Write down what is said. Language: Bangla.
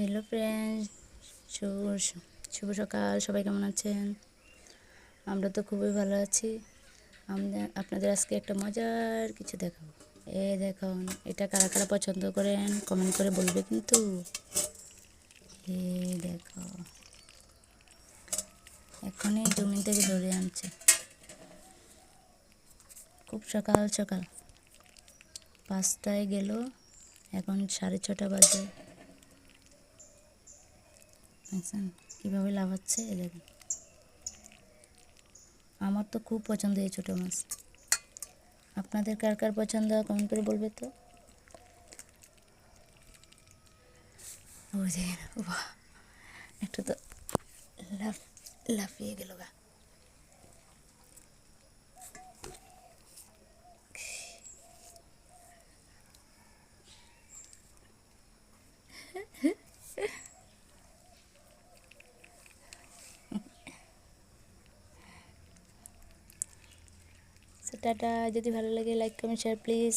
হ্যালো ফ্রেন্ডস, শুভ শুভ সকাল। সবাই কেমন আছেন? আমরা তো খুবই ভালো আছি। আপনাদের আজকে একটা মজার কিছু দেখাবো। দেখুন, এটা কারা কারা পছন্দ করেন কমেন্ট করে বলবে কিন্তু। দেখো, এখনই জমি থেকে ধরে আনছে, খুব সকাল সকাল 5টায় গেল, এখন 6:30 বাজে। দেখছেন কীভাবে লাফাচ্ছে? দেখুন, আমার তো খুব পছন্দ এই ছোটো মাছ। আপনাদের কার কার পছন্দ কমেন্ট করে বলবে তো। একটু তো লাফিয়ে গেল গা। টাটা। যদি ভালো লাগে লাইক কমেন্ট শেয়ার প্লিজ।